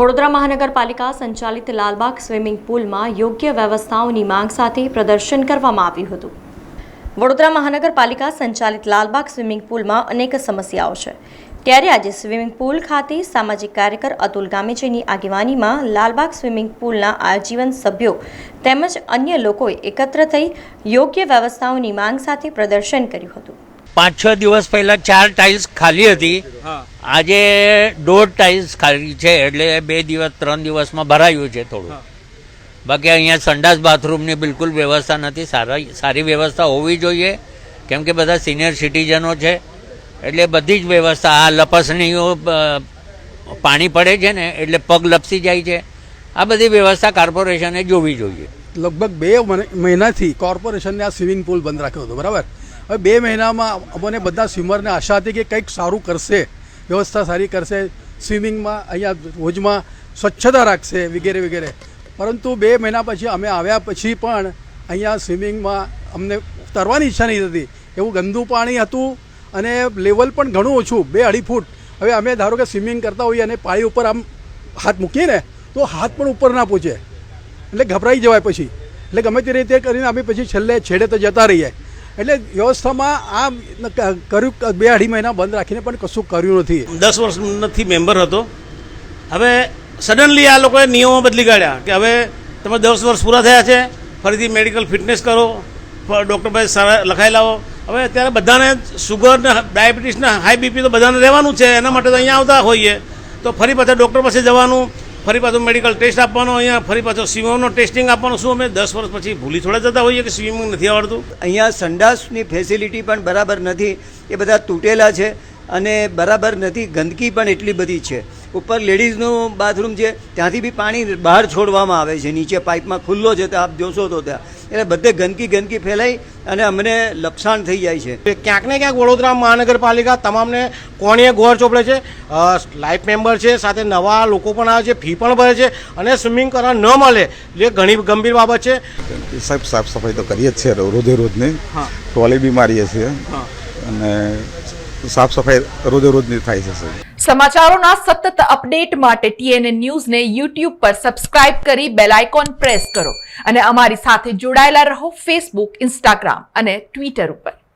વડોદરા મહાનગરપાલિકા સંચાલિત લાલબાગ સ્વિમિંગ પૂલમાં યોગ્ય વ્યવસ્થાઓની માંગ સાથે પ્રદર્શન કરવામાં આવ્યું હતું। વડોદરા મહાનગરપાલિકા સંચાલિત લાલબાગ સ્વિમિંગ પૂલમાં અનેક સમસ્યાઓ છે, ત્યારે આજે સ્વિમિંગ પૂલ ખાતે સામાજિક કાર્યકર અતુલ ગામેચેની આગેવાનીમાં લાલબાગ સ્વિમિંગ પૂલના આજીવન સભ્યો તેમજ અન્ય લોકોએ એકત્ર થઈ યોગ્ય વ્યવસ્થાઓની માંગ સાથે પ્રદર્શન કર્યું હતું। 5-6 દિવસ પહેલા 4 ટાઇલ્સ ખાલી હતી, આજે 1.5 ટાઇલ્સ ખાલી છે, એટલે 2 દિવસ 3 દિવસમાં ભરાયું છે થોડું। બાકી અહીંયા સંડાસ બાથરૂમની બિલકુલ વ્યવસ્થા નથી, સારી વ્યવસ્થા હોવી જોઈએ, કેમ કે બધા સિનિયર સિટીઝનો છે, એટલે બધી જ વ્યવસ્થા, આ લપસણીઓ પાણી પડે છે ને એટલે પગ લપસી જાય છે, આ બધી વ્યવસ્થા કોર્પોરેશને જોવી જોઈએ। લગભગ 2 મહિનાથી કોર્પોરેશને આ સ્વિમિંગ પૂલ બંધ રાખ્યો હતો, બરાબર। હવે 2 મહિનામાં અમને બધા સ્વિમરને આશા હતી કે કંઈક સારું કરશે, વ્યવસ્થા સારી કરશે, સ્વિમિંગમાં અહીંયા રોજમાં સ્વચ્છતા રાખશે વગેરે વગેરે, પરંતુ 2 મહિના પછી અમે આવ્યા પછી પણ અહીંયા સ્વિમિંગમાં અમને તરવાની ઈચ્છા નહીં થતી, એવું ગંદુ પાણી હતું અને લેવલ પણ ઘણું ઓછું, 2-2.5 ફૂટ। હવે અમે ધારો કે સ્વિમિંગ કરતા હોઈએ અને પાણી ઉપર આમ હાથ મૂકીએ ને તો હાથ પણ ઉપર ના પહોંચે, એટલે ગભરાઈ જવાય પછી, એટલે ગમે તે રીતે કરીને અમે પછી છેડે તો જતા રહીએ। એટલે વ્યવસ્થામાં આ કર્યું, 2-2.5 મહિના બંધ રાખીને પણ કશું કર્યું નથી। 10 વર્ષથી મેમ્બર હતો, હવે સડનલી આ લોકોએ નિયમો બદલી કાઢ્યા કે હવે તમે 10 વર્ષ પૂરા થયા છે, ફરીથી મેડિકલ ફિટનેસ કરો, ડૉક્ટર પાસે સારા લખાઈ લાવો। હવે અત્યારે બધાને સુગર ને ડાયાબિટીસ ને હાઈ બીપી તો બધાને રહેવાનું છે, એના માટે તો અહીંયા આવતા હોઈએ, તો ફરી પાછા ડૉક્ટર પાસે જવાનું, ફરી પાછું મેડિકલ ટેસ્ટ આપવાનો, અહીંયા ફરી પાછો સ્વિમિંગનો ટેસ્ટિંગ આપવાનું। શું અમે 10 વર્ષ પછી ભૂલી થોડા જતા હોઈએ કે સ્વિમિંગ નથી આવડતું? અહીંયા સંડાસની ફેસિલિટી પણ બરાબર નથી, એ બધા તૂટેલા છે અને બરાબર નથી, ગંદકી પણ એટલી બધી છે। ઉપર લેડીઝનું બાથરૂમ છે, ત્યાંથી બી પાણી બહાર છોડવામાં આવે છે, નીચે પાઇપમાં ખુલ્લો છે, તો આપ જોશો તો ત્યાં, એટલે બધે ગંદકી ફેલાઈ અને અમને લપસાણ થઈ જાય છે। ક્યાંક ને ક્યાંક વડોદરા મહાનગરપાલિકા તમામને કોણીએ ગોળ ચોપડે છે, લાઈફ મેમ્બર છે, સાથે નવા લોકો પણ આવે છે, ફી પણ ભરે છે અને સ્વિમિંગ કરવા ન મળે એ ઘણી ગંભીર બાબત છે। સાહેબ સાફ સફાઈ તો કરીએ જ છે રોજે રોજની, ટોયલેટ બી મારીએ છીએ અને સાફ સફાઈ રોજની થાય છે। સમાચારોના સતત અપડેટ માટે TNN ન્યૂઝને YouTube પર સબસ્ક્રાઇબ કરી બેલ આઇકોન પ્રેસ કરો અને અમારી સાથે જોડાયેલા રહો Facebook, Instagram અને Twitter ઉપર।